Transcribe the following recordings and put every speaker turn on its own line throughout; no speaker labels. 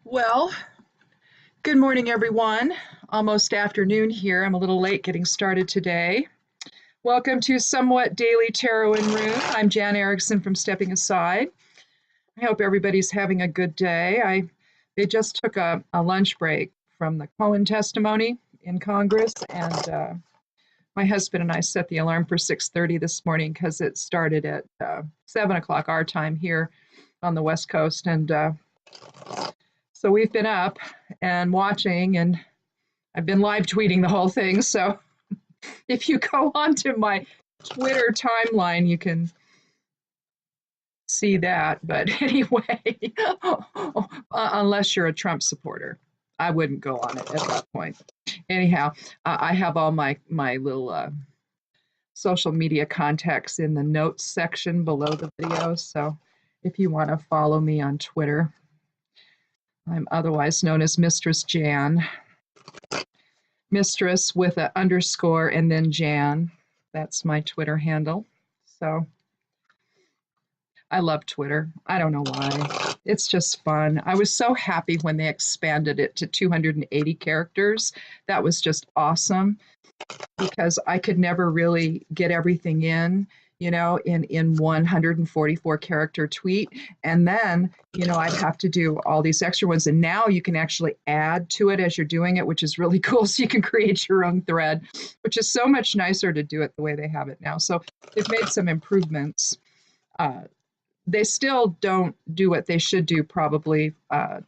Well, good morning, everyone. Almost afternoon here. I'm a little late getting started today. Welcome to Somewhat Daily Tarot and Rune. I'm Jan Erickson from Stepping Aside. I hope everybody's having a good day. They just took a lunch break from the Cohen testimony in Congress, and my husband and I set the alarm for 6:30 this morning because it started at 7 o'clock our time here on the West Coast, and so we've been up and watching, and I've been live tweeting the whole thing. So if you go onto my Twitter timeline, you can see that. But anyway, unless you're a Trump supporter, I wouldn't go on it at that point. Anyhow, I have all my little social media contacts in the notes section below the video. So if you want to follow me on Twitter, I'm otherwise known as Mistress Jan. Mistress with an underscore and then Jan. That's my Twitter handle. So I love Twitter. I don't know why. It's just fun. I was so happy when they expanded it to 280 characters. That was just awesome because I could never really get everything in in 144 character tweet. And then, I'd have to do all these extra ones. And now you can actually add to it as you're doing it, which is really cool. So you can create your own thread, which is so much nicer to do it the way they have it now. So they've made some improvements. They still don't do what they should do probably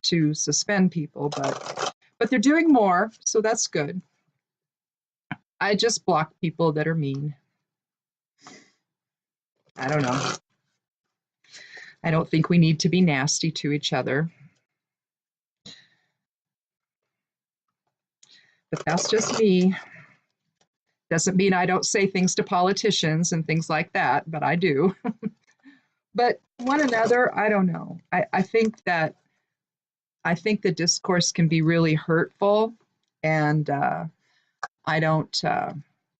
to suspend people, but they're doing more. So that's good. I just block people that are mean. I don't know. I don't think we need to be nasty to each other. But that's just me. Doesn't mean I don't say things to politicians and things like that, but I do. But one another, I don't know. I think the discourse can be really hurtful, and I don't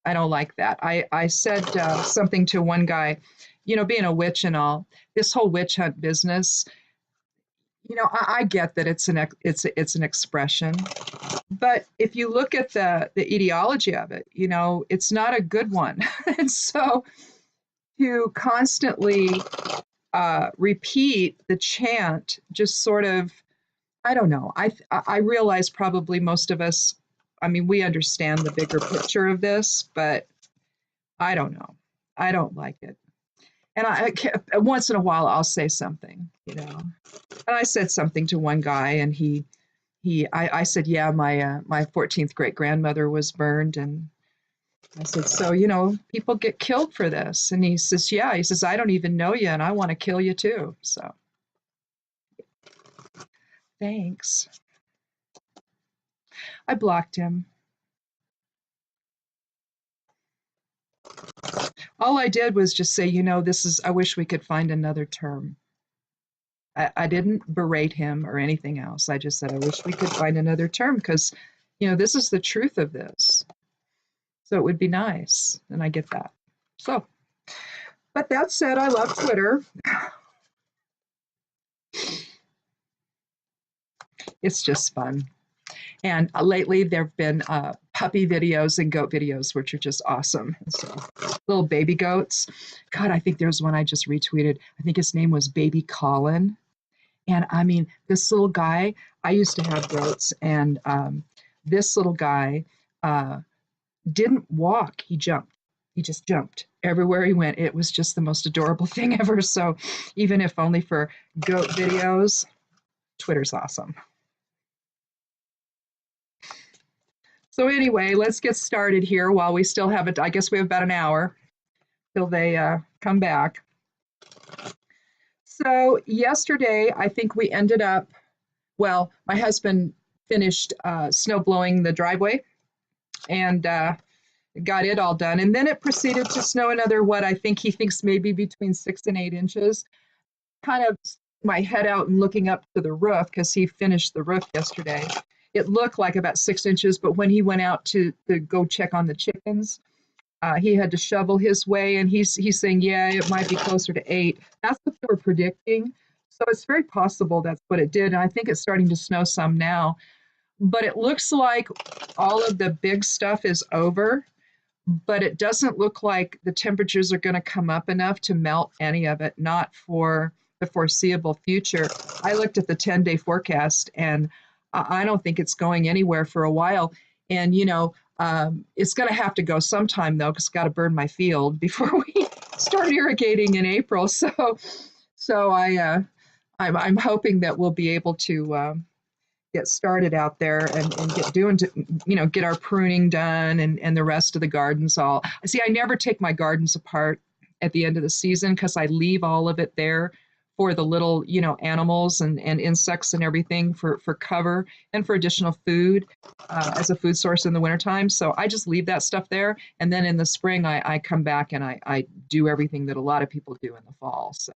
like that. I said something to one guy, being a witch and all, this whole witch hunt business, I get that it's an expression, but if you look at the ideology of it, it's not a good one. And so to constantly repeat the chant, just sort of, I don't know. I realize probably most of us, we understand the bigger picture of this, but I don't know. I don't like it. And once in a while, I'll say something, And I said something to one guy, and I said, yeah, my 14th great grandmother was burned, and I said, so people get killed for this, and he says, yeah, he says, I don't even know you, and I want to kill you too. So, thanks. I blocked him. All I did was just say, I wish we could find another term. I didn't berate him or anything else. I just said, I wish we could find another term because, this is the truth of this. So it would be nice. And I get that. So, but that said, I love Twitter. It's just fun. And lately there have been puppy videos and goat videos, which are just awesome. So little baby goats. God, I think there's one I just retweeted. I think his name was Baby Colin. And this little guy, I used to have goats, and this little guy didn't walk. He jumped. He just jumped everywhere he went. It was just the most adorable thing ever. So even if only for goat videos, Twitter's awesome. So anyway, let's get started here while we still have it. I guess we have about an hour till they come back. So yesterday, I think we ended up, well, my husband finished snow blowing the driveway and got it all done. And then it proceeded to snow another, what I think he thinks maybe between 6 and 8 inches. Kind of my head out and looking up to the roof because he finished the roof yesterday. It looked like about 6 inches, but when he went out to go check on the chickens, he had to shovel his way, and he's saying, yeah, it might be closer to 8. That's what they were predicting. So it's very possible that's what it did. And I think it's starting to snow some now. But it looks like all of the big stuff is over, but it doesn't look like the temperatures are going to come up enough to melt any of it, not for the foreseeable future. I looked at the 10-day forecast and I don't think it's going anywhere for a while. And, it's going to have to go sometime though, because I've got to burn my field before we start irrigating in April. So I'm hoping that we'll be able to get started out there and get our pruning done and the rest of the gardens all. See, I never take my gardens apart at the end of the season because I leave all of it there for the little, animals and insects and everything for cover and for additional food as a food source in the wintertime. So I just leave that stuff there. And then in the spring, I come back and I do everything that a lot of people do in the fall. So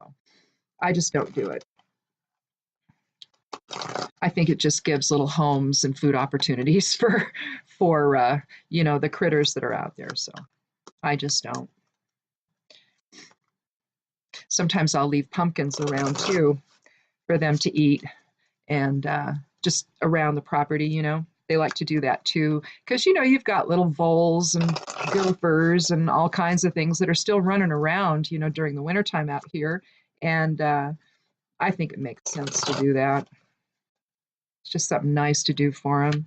I just don't do it. I think it just gives little homes and food opportunities for the critters that are out there. So I just don't. Sometimes I'll leave pumpkins around too for them to eat and just around the property. They like to do that too because you've got little voles and gophers and all kinds of things that are still running around during the wintertime out here, and I think it makes sense to do that. It's just something nice to do for them.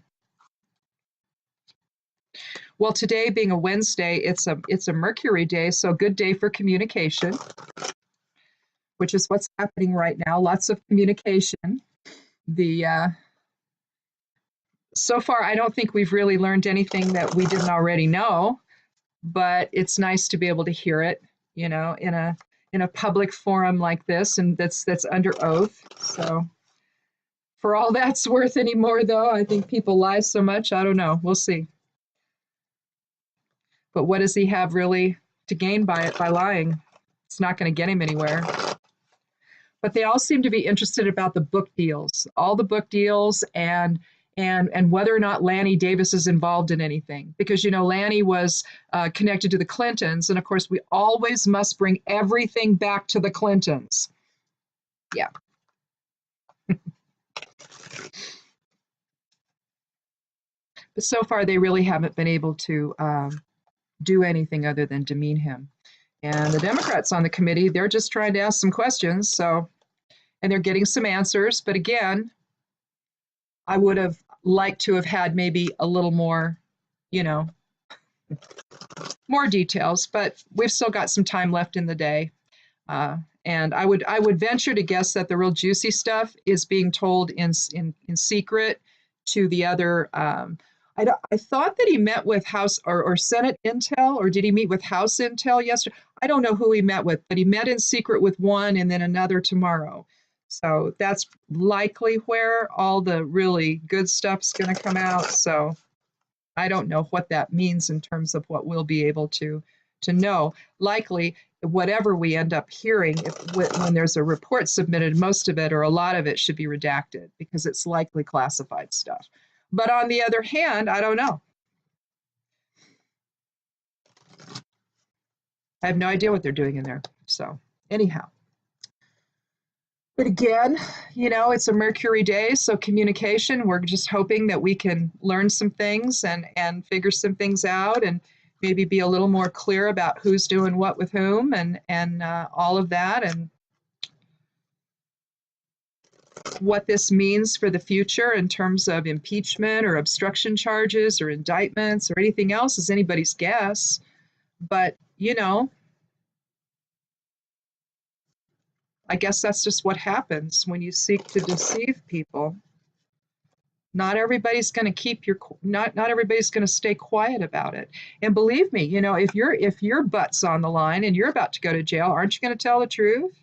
Well, today being a Wednesday, it's a Mercury day, so good day for communication, which is what's happening right now. Lots of communication. So far, I don't think we've really learned anything that we didn't already know, but it's nice to be able to hear it, in a public forum like this, and that's under oath. So, for all that's worth anymore, though, I think people lie so much. I don't know. We'll see. But what does he have really to gain by it, by lying? It's not going to get him anywhere. But they all seem to be interested about the book deals, all the book deals, and whether or not Lanny Davis is involved in anything. Because, Lanny was connected to the Clintons. And of course, we always must bring everything back to the Clintons. Yeah. But so far, they really haven't been able to do anything other than demean him. And the Democrats on the committee, they're just trying to ask some questions. And they're getting some answers. But again, I would have liked to have had maybe a little more, more details. But we've still got some time left in the day. And I would venture to guess that the real juicy stuff is being told in secret to the other. I thought that he met with House or Senate Intel, or did he meet with House Intel yesterday? I don't know who he met with, but he met in secret with one and then another tomorrow. So that's likely where all the really good stuff's going to come out. So I don't know what that means in terms of what we'll be able to know. Likely, whatever we end up hearing, when there's a report submitted, most of it or a lot of it should be redacted because it's likely classified stuff. But on the other hand, I don't know. I have no idea what they're doing in there. So anyhow. But again, it's a Mercury day, so communication, we're just hoping that we can learn some things and figure some things out and maybe be a little more clear about who's doing what with whom and all of that and what this means for the future in terms of impeachment or obstruction charges or indictments or anything else is anybody's guess. But, I guess that's just what happens when you seek to deceive people. Not everybody's going to not everybody's going to stay quiet about it. And believe me, if your butt's on the line and you're about to go to jail, aren't you going to tell the truth?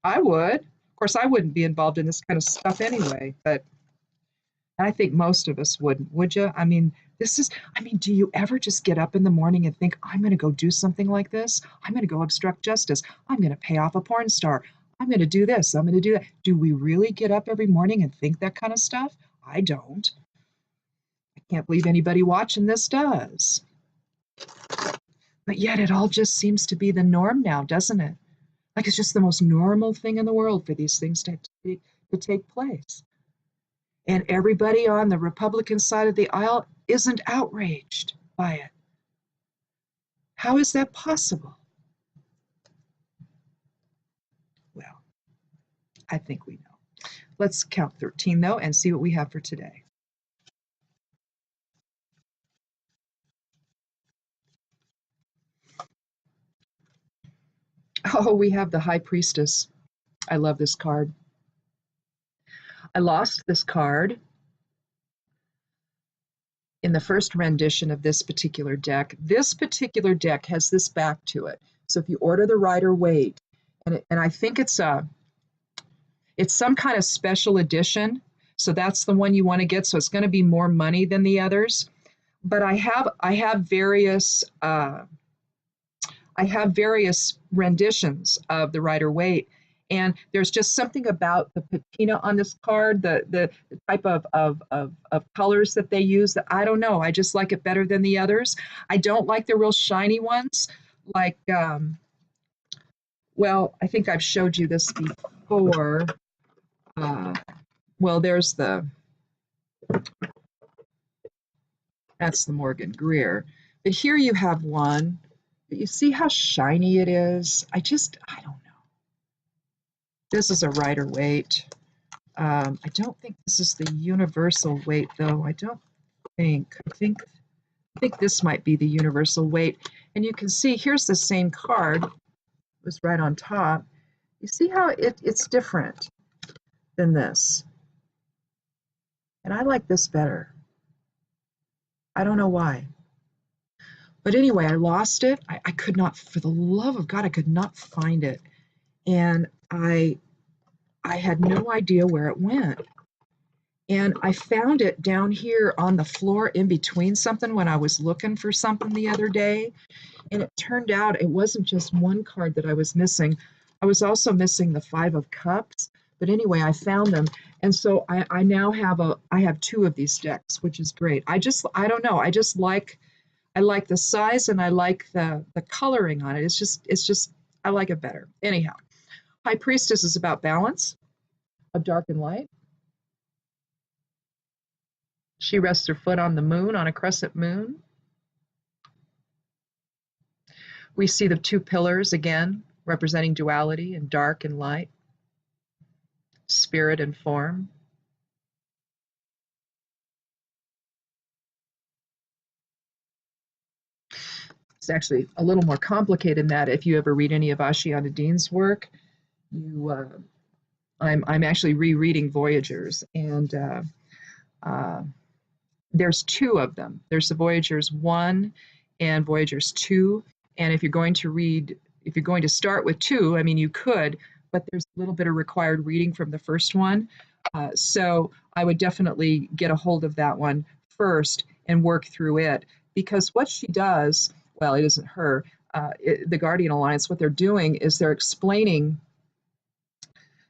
I would. Of course, I wouldn't be involved in this kind of stuff anyway, but I think most of us wouldn't, would you? Do you ever just get up in the morning and think, I'm going to go do something like this? I'm going to go obstruct justice. I'm going to pay off a porn star. I'm going to do this. I'm going to do that. Do we really get up every morning and think that kind of stuff? I don't. I can't believe anybody watching this does. But yet it all just seems to be the norm now, doesn't it? Like it's just the most normal thing in the world for these things to take place. And everybody on the Republican side of the aisle isn't outraged by it. How is that possible? Well, I think we know. Let's count 13 though and see what we have for today. Oh, we have the High Priestess. I love this card. I lost this card in the first rendition of this particular deck. This particular deck has this back to it. So if you order the Rider-Waite, and I think it's some kind of special edition. So that's the one you want to get. So it's going to be more money than the others. But I have various renditions of the Rider-Waite, and there's just something about the patina on this card, the type of colors that they use that I don't know. I just like it better than the others. I don't like the real shiny ones, like well, I think I've showed you this before. Well, that's the Morgan Greer, but here you have one. But you see how shiny it is? I don't know. This is a Rider-Waite. I don't think this is the universal weight, though. I don't think. I think this might be the universal weight. And you can see here's the same card. It was right on top. You see how it's different than this. And I like this better. I don't know why. But anyway, I lost it. I could not, for the love of God, I could not find it. And I had no idea where it went. And I found it down here on the floor in between something when I was looking for something the other day. And it turned out it wasn't just one card that I was missing. I was also missing the Five of Cups. But anyway, I found them. And so I now have two of these decks, which is great. I don't know. I like the size and I like the coloring on it. It's just I like it better. Anyhow, High Priestess is about balance of dark and light. She rests her foot on the moon, on a crescent moon. We see the two pillars again, representing duality and dark and light, spirit and form. It's actually a little more complicated than that. If you ever read any of Ashiana Dean's work, I'm actually rereading Voyagers, and there's two of them. There's the Voyagers 1 and Voyagers 2. And if you're going to start with 2, I mean, you could, but there's a little bit of required reading from the first one. So I would definitely get a hold of that one first and work through it. Because what she does, well, it isn't her, the Guardian Alliance, what they're doing is they're explaining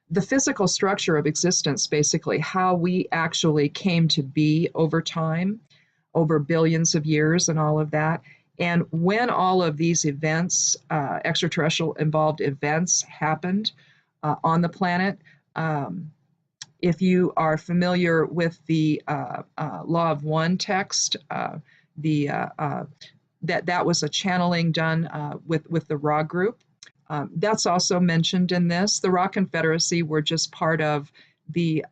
the physical structure of existence, basically, how we actually came to be over time, over billions of years and all of that. And when all of these events, extraterrestrial involved events happened on the planet, if you are familiar with the Law of One text, that was a channeling done with the Ra group. That's also mentioned in this. The Ra Confederacy were just part of the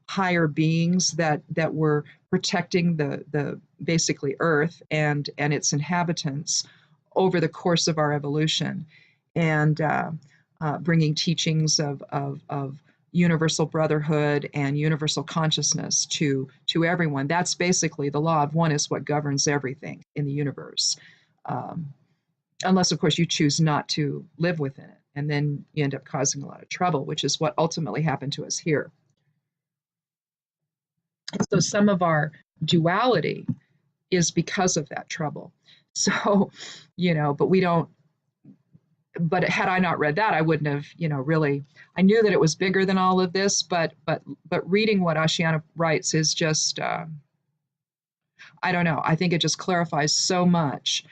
higher beings that were protecting the basically Earth and its inhabitants over the course of our evolution, and bringing teachings of universal brotherhood and universal consciousness to everyone. That's basically the Law of One is what governs everything in the universe. Unless, of course, you choose not to live within it, and then you end up causing a lot of trouble, which is what ultimately happened to us here. And so some of our duality is because of that trouble. So, but had I not read that, I wouldn't have, really, I knew that it was bigger than all of this, but reading what Ashiana writes is just, I don't know, I think it just clarifies so much.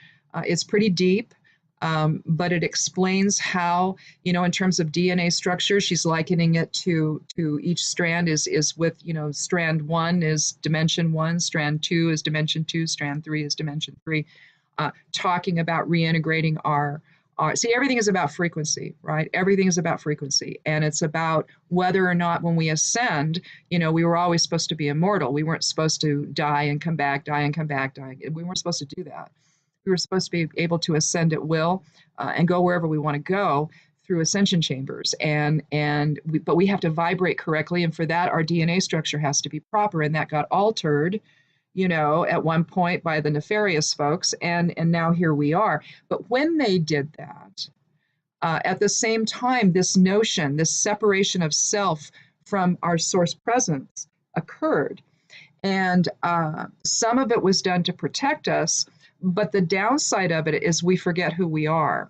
It's pretty deep. but it explains how, in terms of DNA structure, she's likening it to each strand is with, strand one is dimension one, strand two is dimension two, strand three is dimension three, talking about reintegrating see, everything is about frequency, right? Everything is about frequency. And it's about whether or not when we ascend, we were always supposed to be immortal. We weren't supposed to die and come back, die and come back, die. We weren't supposed to do that. We were supposed to be able to ascend at will and go wherever we want to go through ascension chambers. But we have to vibrate correctly. And for that, our DNA structure has to be proper. And that got altered, at one point by the nefarious folks, and now here we are. But when they did that, at the same time, this notion, this separation of self from our source presence occurred. And some of it was done to protect us, but the downside of it is we forget who we are.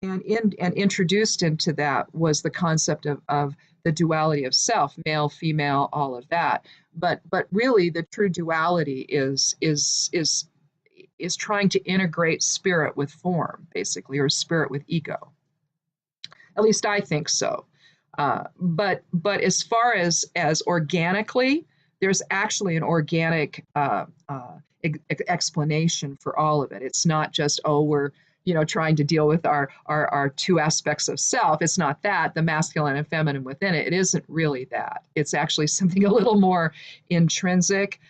And introduced into that was the concept of the duality of self, male, female, all of that. But really, the true duality is trying to integrate spirit with form, basically, or spirit with ego. At least I think so. But as far as organically, there's actually an organic explanation for all of it. It's not just, we're trying to deal with our two aspects of self. It's not that, the masculine and feminine within it. It isn't really that. It's actually something a little more intrinsic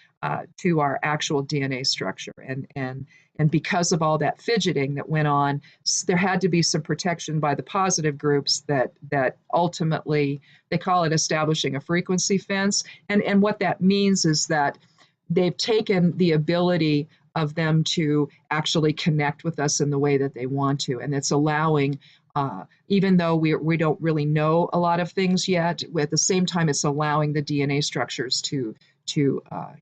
to our actual DNA structure. And because of all that fidgeting that went on, there had to be some protection by the positive groups that ultimately, they call it establishing a frequency fence. And what that means is that they've taken the ability of them to actually connect with us in the way that they want to. And it's allowing, even though we don't really know a lot of things yet, at the same time, it's allowing the DNA structures to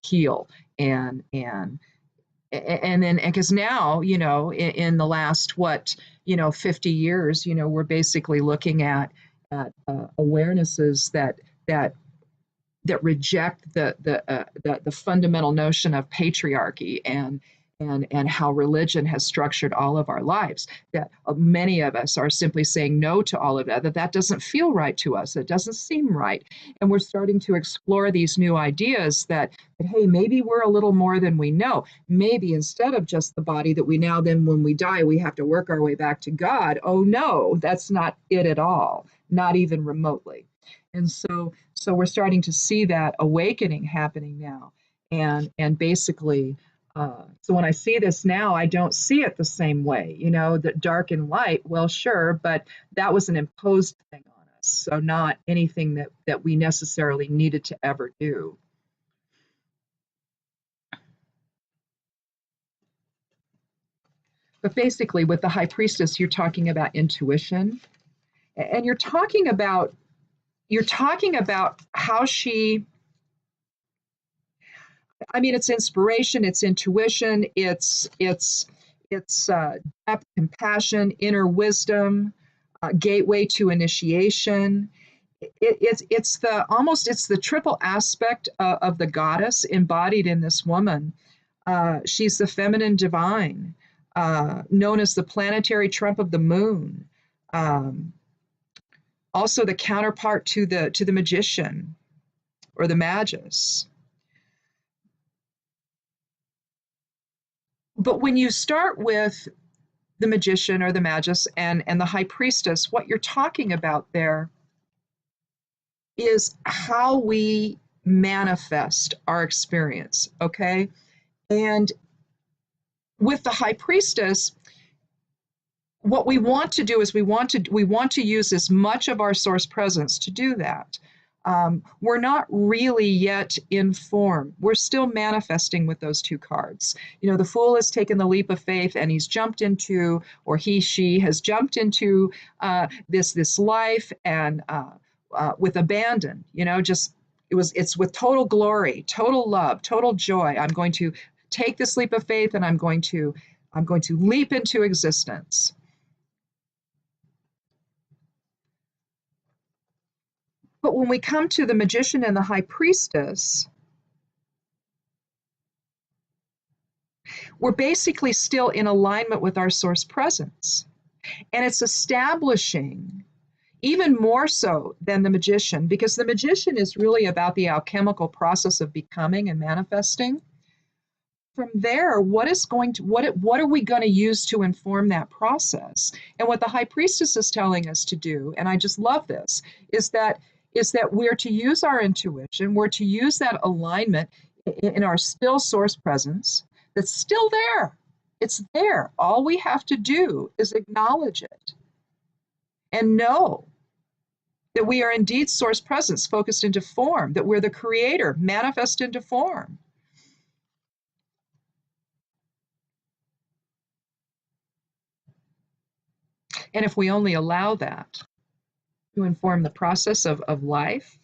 heal. And then, because now, in the last, 50 years, we're basically looking at awarenesses that reject the fundamental notion of patriarchy and how religion has structured all of our lives. That many of us are simply saying no to all of that. That doesn't feel right to us. It doesn't seem right. And we're starting to explore these new ideas that hey, maybe we're a little more than we know. Maybe instead of just the body that we now, then when we die, we have to work our way back to God. Oh no, that's not it at all. Not even remotely. And so we're starting to see that awakening happening now. And basically, so when I see this now, I don't see it the same way, that dark and light, well, sure, but that was an imposed thing on us. So not anything that we necessarily needed to ever do. But basically, with the high priestess, you're talking about intuition, and you're talking about how she, it's inspiration, it's intuition, it's depth, compassion, inner wisdom, gateway to initiation. It's the triple aspect of the goddess embodied in this woman. She's the feminine divine, known as the planetary trump of the moon. Also the counterpart to the magician or the magus. But when you start with the magician or the magus and the high priestess, what you're talking about there is how we manifest our experience, okay? And with the high priestess, what we want to do is we want to use as much of our source presence to do that. We're not really yet in form. We're still manifesting with those two cards. The Fool has taken the leap of faith and he's jumped into, or she has jumped into this life and with abandon. It's with total glory, total love, total joy. I'm going to take this leap of faith and I'm going to leap into existence. But when we come to the magician and the high priestess, we're basically still in alignment with our source presence. And it's establishing even more so than the magician, because the magician is really about the alchemical process of becoming and manifesting. From there, what are we going to use to inform that process? And what the high priestess is telling us to do, and I just love this, is that we're to use our intuition, we're to use that alignment in our still source presence that's still there. It's there. All we have to do is acknowledge it and know that we are indeed source presence focused into form, that we're the creator manifest into form. And if we only allow that to inform the process of life,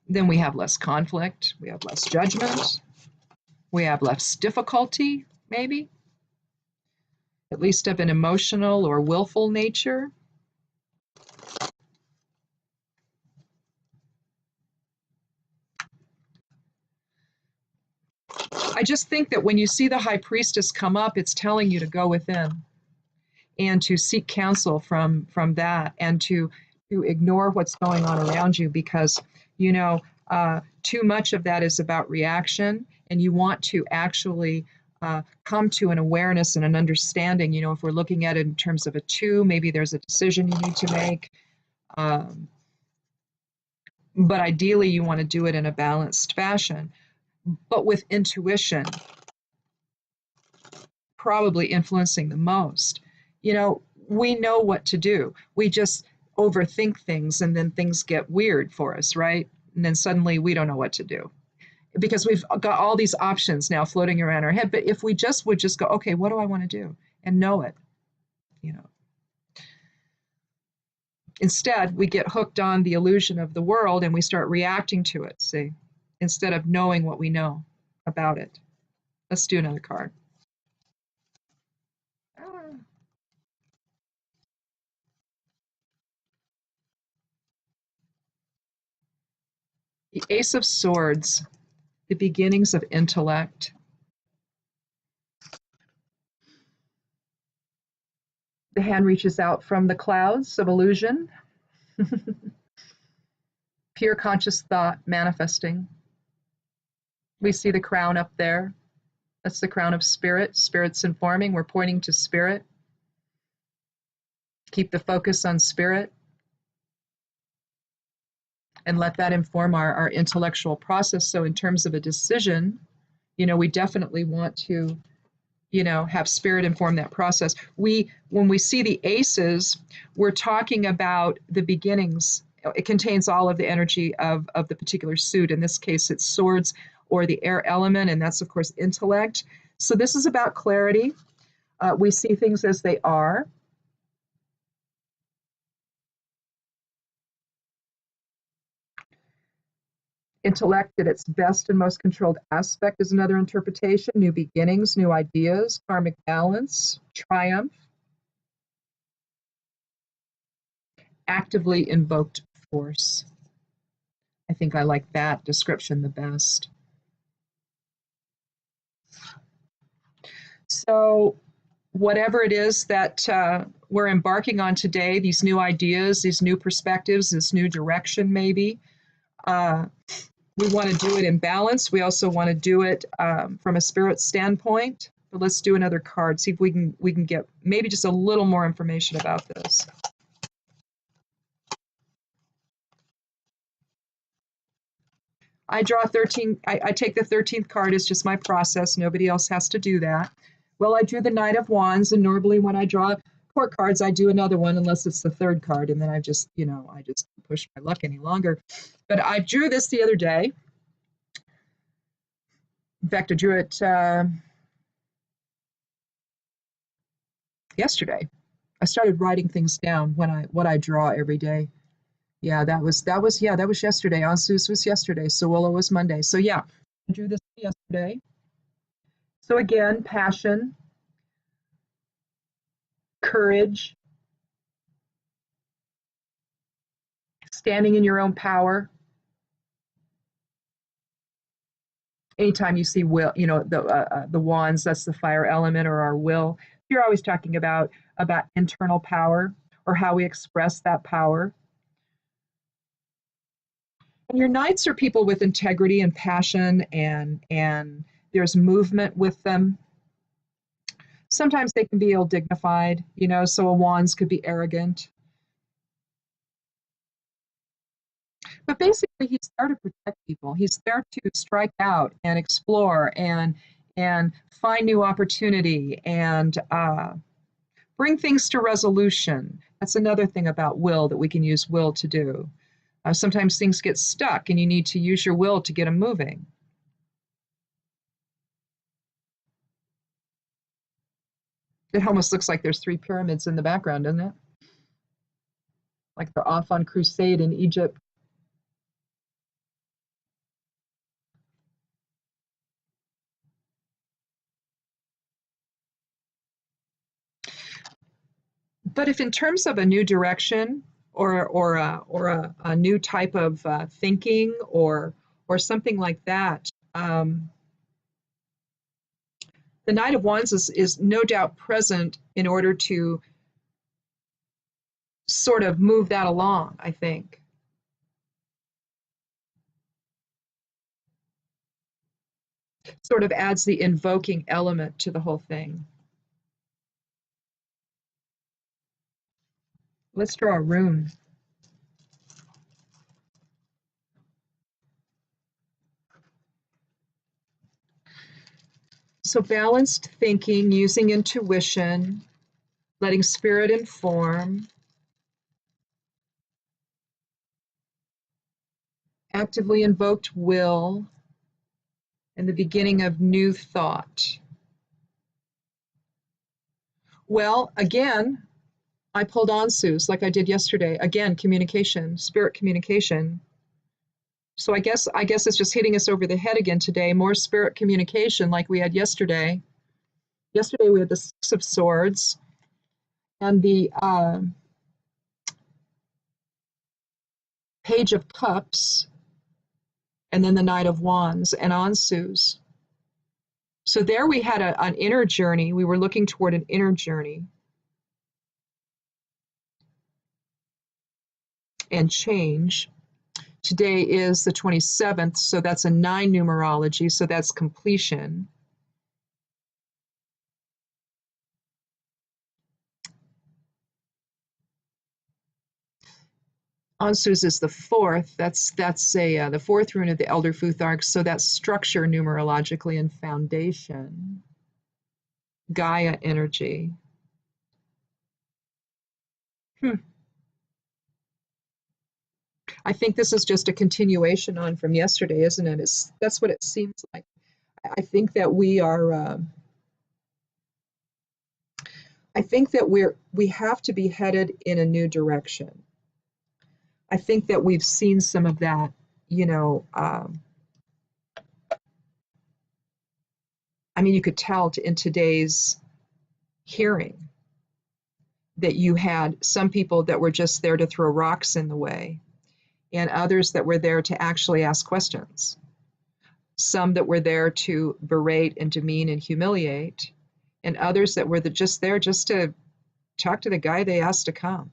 then we have less conflict, we have less judgment, we have less difficulty, maybe, at least of an emotional or willful nature. I just think that when you see the high priestess come up, it's telling you to go within and to seek counsel from that, and to ignore what's going on around you, because too much of that is about reaction, and you want to actually come to an awareness and an understanding. If we're looking at it in terms of a two, maybe there's a decision you need to make, but ideally you want to do it in a balanced fashion, but with intuition probably influencing the most. We know what to do. We just overthink things, and then things get weird for us, right? And then suddenly we don't know what to do, because we've got all these options now floating around our head. But if we just would just go, okay, what do I want to do? And know it, Instead, we get hooked on the illusion of the world and we start reacting to it, see, instead of knowing what we know about it. Let's do another card. The Ace of Swords, the beginnings of intellect. The hand reaches out from the clouds of illusion. Pure conscious thought manifesting. We see the crown up there. That's the crown of spirit. Spirit's informing. We're pointing to spirit. Keep the focus on spirit and let that inform our intellectual process. So in terms of a decision, we definitely want to, have spirit inform that process. When we see the aces, we're talking about the beginnings. It contains all of the energy of the particular suit. In this case, it's swords or the air element, and that's, of course, intellect. So this is about clarity. We see things as they are. Intellect at its best and most controlled aspect is another interpretation. New beginnings, new ideas, karmic balance, triumph. Actively invoked force. I think I like that description the best. So whatever it is that we're embarking on today, these new ideas, these new perspectives, this new direction maybe, we want to do it in balance. We also want to do it from a spirit standpoint. But let's do another card, see if we can get maybe just a little more information about this. I draw 13, I take the 13th card, it's just my process. Nobody else has to do that. Well, I drew the Knight of Wands, and normally when I draw court cards, I do another one unless it's the third card, and then I just push my luck any longer. But I drew this the other day. In fact, I drew it yesterday. I started writing things down what I draw every day. Yeah, that was yesterday. Ansus was yesterday. Sawilla was Monday. So yeah, I drew this yesterday. So again, passion, courage, standing in your own power. Anytime you see will, the wands, that's the fire element or our will. You're always talking about about internal power or how we express that power. And your knights are people with integrity and passion, and there's movement with them. Sometimes they can be ill-dignified, you know, so a wands could be arrogant. But basically, he's there to protect people. He's there to strike out and explore and find new opportunity and bring things to resolution. That's another thing about will that we can use will to do. Sometimes things get stuck and you need to use your will to get them moving. It almost looks like there's 3 pyramids in the background, doesn't it? Like they're off on crusade in Egypt. But if in terms of a new direction or a new type of thinking or something like that, the Knight of Wands is no doubt present in order to sort of move that along, I think. Sort of adds the invoking element to the whole thing. Let's draw a rune. So balanced thinking, using intuition, letting spirit inform, actively invoked will, and the beginning of new thought. Well, again, I pulled Ansus like I did yesterday. Again, communication, spirit communication. So I guess it's just hitting us over the head again today. More spirit communication like we had yesterday. Yesterday we had the Six of Swords and the Page of Cups, and then the Knight of Wands and Ansus. So there we had an inner journey. We were looking toward an inner journey and change. Today is the 27th, so that's a 9 numerology, so that's completion. Ansus is the 4th. That's the 4th rune of the Elder Futhark, so that's structure numerologically and foundation. Gaia energy. I think this is just a continuation on from yesterday, isn't it? That's what it seems like. I think that we are. I think that we have to be headed in a new direction. I think that we've seen some of that, you know. I mean, you could tell in today's hearing that you had some people that were just there to throw rocks in the way, and others that were there to actually ask questions. Some that were there to berate and demean and humiliate, and others that were just there just to talk to the guy they asked to come.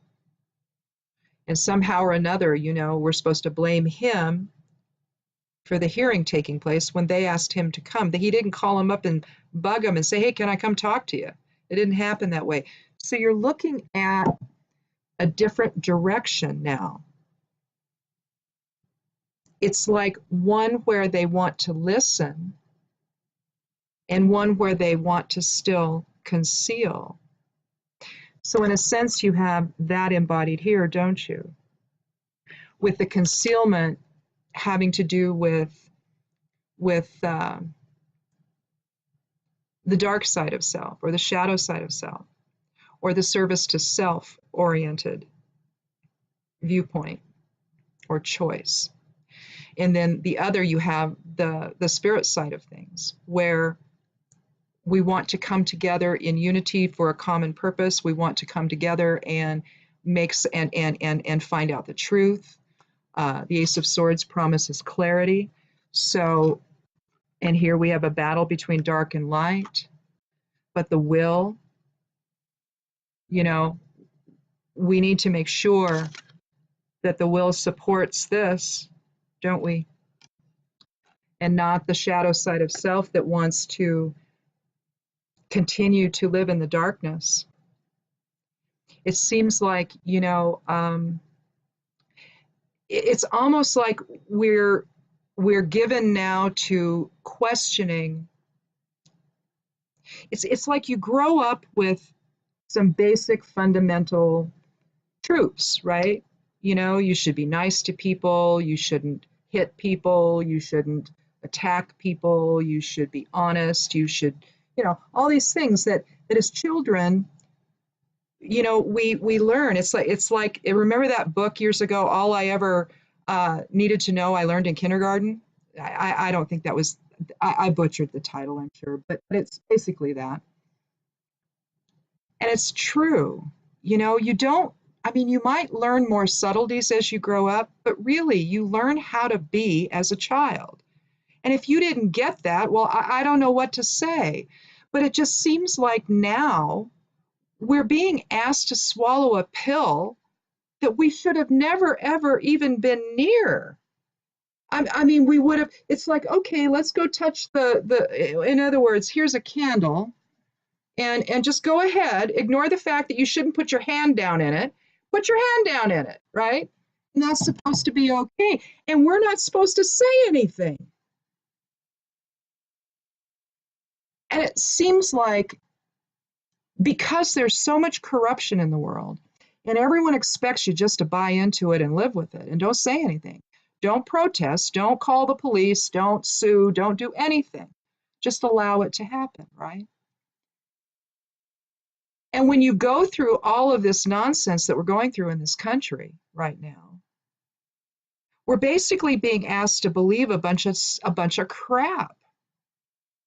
And somehow or another, you know, we're supposed to blame him for the hearing taking place when they asked him to come. That he didn't call him up and bug him and say, hey, can I come talk to you? It didn't happen that way. So you're looking at a different direction now. It's like one where they want to listen and one where they want to still conceal. So in a sense, you have that embodied here, don't you? With the concealment having to do with the dark side of self or the shadow side of self or the service to self-oriented viewpoint or choice. And then the other, you have the spirit side of things, where we want to come together in unity for a common purpose. We want to come together and and find out the truth. The Ace of Swords promises clarity. So, and here we have a battle between dark and light, but the will You know, we need to make sure that the will supports this, don't we? And not the shadow side of self that wants to continue to live in the darkness. It seems like, it's almost like we're given now to questioning. It's like you grow up with some basic fundamental truths, right? You should be nice to people, you shouldn't hit people, you shouldn't attack people, you should be honest, you should, all these things that as children, we learn. It's like remember that book years ago, All I Ever Needed to Know I Learned in Kindergarten. I don't think that was, I butchered the title, I'm sure, but it's basically that. And it's true. You don't, I mean, you might learn more subtleties as you grow up, but really you learn how to be as a child. And if you didn't get that, well, I don't know what to say. But it just seems like now we're being asked to swallow a pill that we should have never, ever even been near. I mean, we would have, it's like, okay, let's go touch in other words, here's a candle, and just go ahead, ignore the fact that you shouldn't put your hand down in it. Put your hand down in it, right? And that's supposed to be okay. And we're not supposed to say anything. And it seems like because there's so much corruption in the world, and everyone expects you just to buy into it and live with it and don't say anything. Don't protest, don't call the police, don't sue, don't do anything. Just allow it to happen, right? And when you go through all of this nonsense that we're going through in this country right now, we're basically being asked to believe a bunch of crap.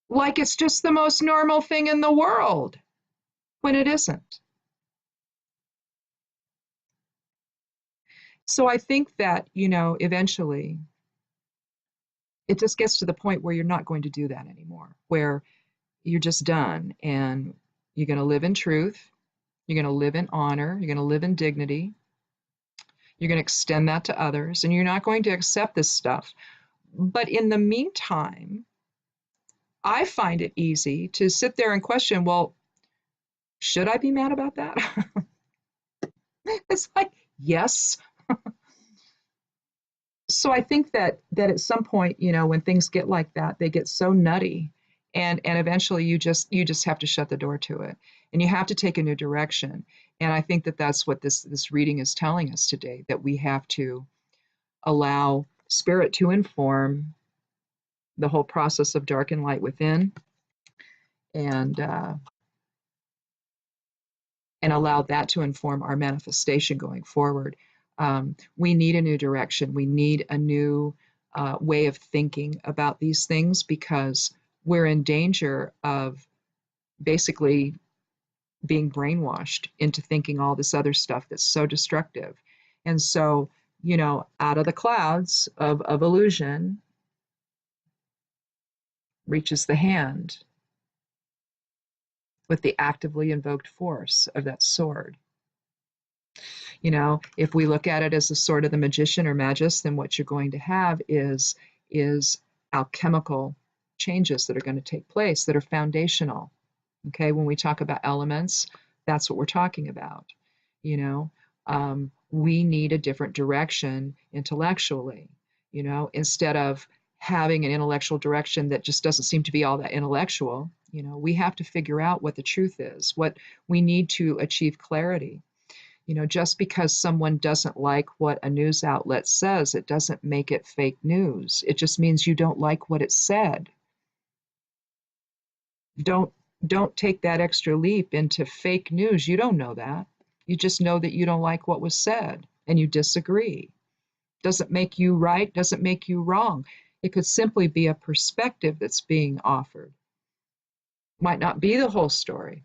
Like it's just the most normal thing in the world when it isn't. So I think that, eventually it just gets to the point where you're not going to do that anymore, where you're just done and you're going to live in truth, you're going to live in honor, you're going to live in dignity, you're going to extend that to others, and you're not going to accept this stuff. But in the meantime, I find it easy to sit there and question, well, should I be mad about that? It's like, yes. So I think that at some point, when things get like that, they get so nutty, and eventually you just have to shut the door to it, and you have to take a new direction. And I think that that's what this reading is telling us today, that we have to allow spirit to inform the whole process of dark and light within, and uh, and allow that to inform our manifestation going forward. We need a new direction. We need a new way of thinking about these things, because we're in danger of basically being brainwashed into thinking all this other stuff that's so destructive. And so, out of the clouds of illusion reaches the hand with the actively invoked force of that sword. If we look at it as the sword of the magician or magus, then what you're going to have is alchemical changes that are going to take place that are foundational. Okay, when we talk about elements, that's what we're talking about. We need a different direction intellectually. Instead of having an intellectual direction that just doesn't seem to be all that intellectual, we have to figure out what the truth is, what we need to achieve clarity. Just because someone doesn't like what a news outlet says, it doesn't make it fake news. It just means you don't like what it said. Don't don't take that extra leap into fake news. You don't know that. You just know that you don't like what was said and you disagree. Doesn't make you right, doesn't make you wrong. It could simply be a perspective that's being offered. Might not be the whole story,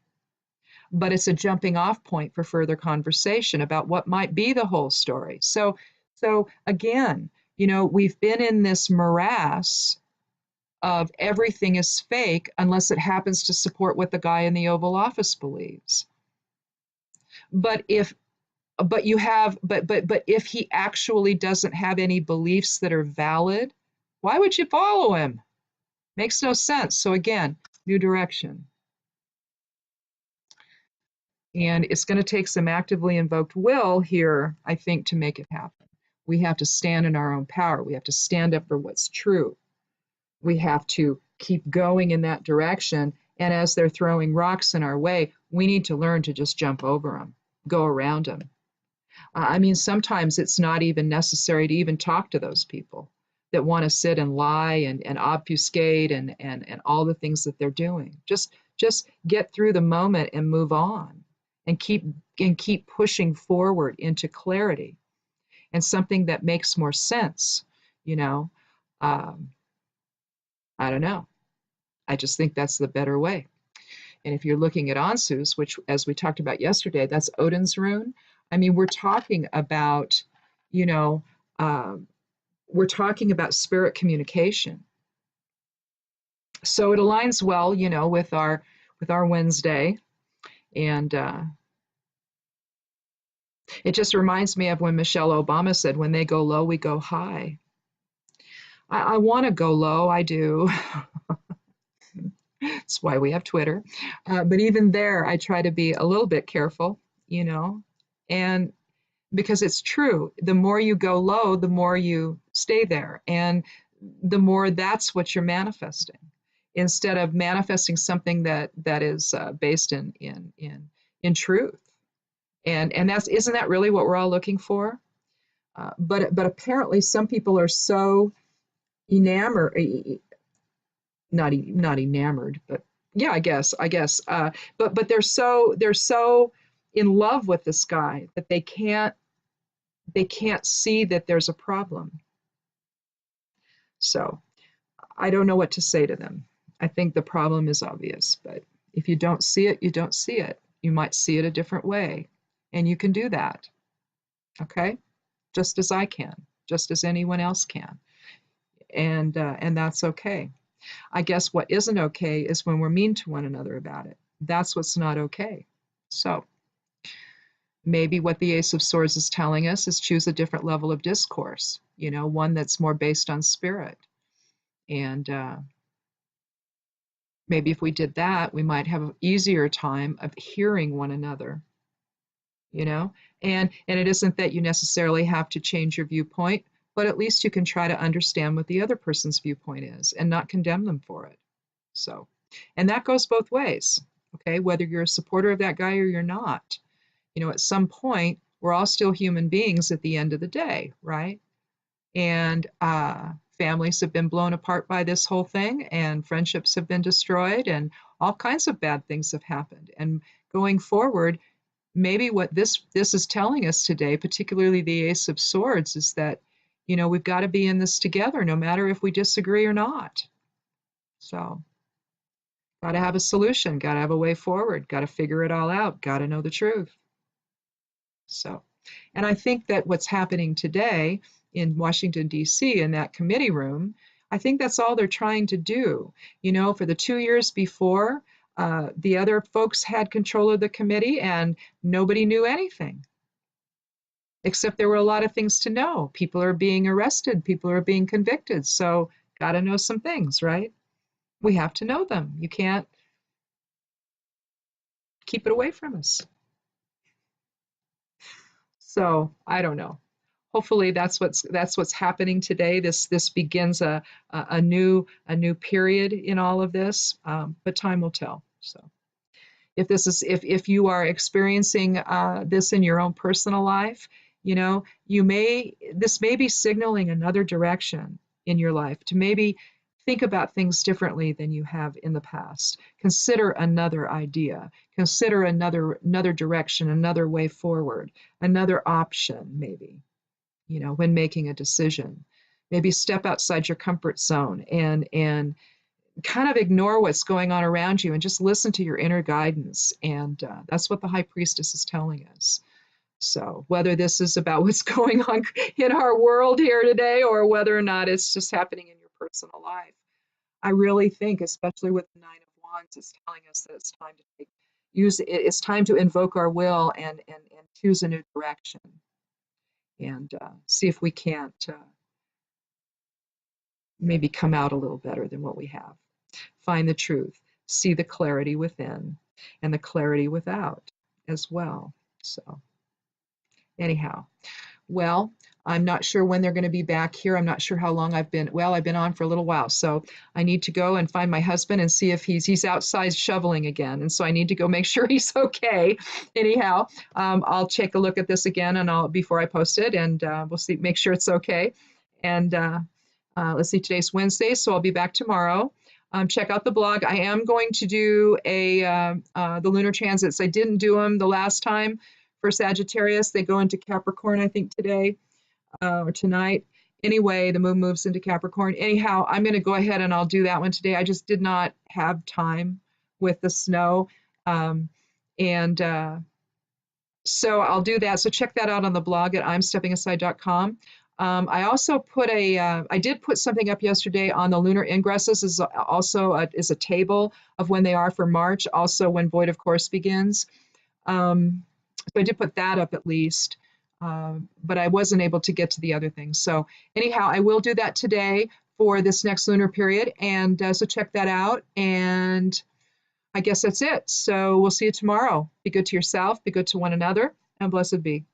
but it's a jumping off point for further conversation about what might be the whole story. So again, we've been in this morass of everything is fake unless it happens to support what the guy in the Oval Office believes. But if he actually doesn't have any beliefs that are valid, why would you follow him? Makes no sense. So again, new direction. And it's going to take some actively invoked will here, I think, to make it happen. We have to stand in our own power. We have to stand up for what's true. We have to keep going in that direction. And as they're throwing rocks in our way, we need to learn to just jump over them, go around them. I mean, sometimes it's not even necessary to even talk to those people that want to sit and lie and obfuscate and all the things that they're doing. Just get through the moment and move on and keep pushing forward into clarity and something that makes more sense, you know. Um, I don't know. I just think that's the better way. And if you're looking at Ansus, which, as we talked about yesterday, that's Odin's rune. I mean, we're talking about, you know, um, we're talking about spirit communication. So it aligns well, you know, with our Wednesday, and it just reminds me of when Michelle Obama said, "When they go low, we go high." I want to go low. I do. That's why we have Twitter. But even there, I try to be a little bit careful, you know, and because it's true, the more you go low, the more you stay there, and the more that's what you're manifesting, instead of manifesting something that is based in truth. And that's isn't that really what we're all looking for? But apparently, some people are so enamored, not enamored, but yeah, I guess. But they're so in love with this guy that they can't see that there's a problem. So I don't know what to say to them. I think the problem is obvious, but if you don't see it, you don't see it. You might see it a different way, and you can do that. Okay, just as I can, just as anyone else can, and that's okay. I guess what isn't okay is when we're mean to one another about it. That's what's not okay. So maybe what the Ace of Swords is telling us is choose a different level of discourse, you know, one that's more based on spirit. And maybe if we did that, we might have an easier time of hearing one another, you know? And it isn't that you necessarily have to change your viewpoint, but at least you can try to understand what the other person's viewpoint is and not condemn them for it. So, and that goes both ways, okay? Whether you're a supporter of that guy or you're not. You know, at some point, we're all still human beings at the end of the day, right? And families have been blown apart by this whole thing, and friendships have been destroyed, and all kinds of bad things have happened. And going forward, maybe what this is telling us today, particularly the Ace of Swords, is that, you know, we've got to be in this together, no matter if we disagree or not. So, got to have a solution, got to have a way forward, got to figure it all out, got to know the truth. So, and I think that what's happening today in Washington, D.C., in that committee room, I think that's all they're trying to do. You know, for the 2 years before, the other folks had control of the committee and nobody knew anything, except there were a lot of things to know. People are being arrested, people are being convicted. So, got to know some things, right? We have to know them. You can't keep it away from us. So, I don't know. Hopefully that's what's happening today. This begins a new period in all of this, but time will tell. So if you are experiencing this in your own personal life, you know, this may be signaling another direction in your life to maybe think about things differently than you have in the past. Consider another idea. Consider another direction, another way forward, another option maybe, you know, when making a decision. Maybe step outside your comfort zone and kind of ignore what's going on around you and just listen to your inner guidance. And that's what the High Priestess is telling us. So whether this is about what's going on in our world here today or whether or not it's just happening in your personal life, I really think, especially with the Nine of Wands, is telling us that it's time to take, it's time to invoke our will and choose a new direction and see if we can't maybe come out a little better than what we have. Find the truth, see the clarity within and the clarity without as well. So, anyhow, well, I'm not sure when they're going to be back here. I'm not sure how long I've been. Well, I've been on for a little while, so I need to go and find my husband and see if he's outside shoveling again, and so I need to go make sure he's okay. Anyhow, I'll take a look at this again, and I'll before I post it, and we'll see, make sure it's okay. And let's see, today's Wednesday, so I'll be back tomorrow. Check out the blog. I am going to do the lunar transits. I didn't do them the last time for Sagittarius. They go into Capricorn, I think, today or tonight. Anyway, the moon moves into Capricorn. Anyhow, I'm going to go ahead and I'll do that one today. I just did not have time with the snow. And so I'll do that. So check that out on the blog at imsteppingaside.com. I also put I did put something up yesterday on the lunar ingresses. Is also is a table of when they are for March, also when Void of Course begins. So I did put that up at least, but I wasn't able to get to the other things. So anyhow, I will do that today for this next lunar period, and so check that out. And I guess that's it. So we'll see you tomorrow. Be good to yourself, be good to one another, and blessed be.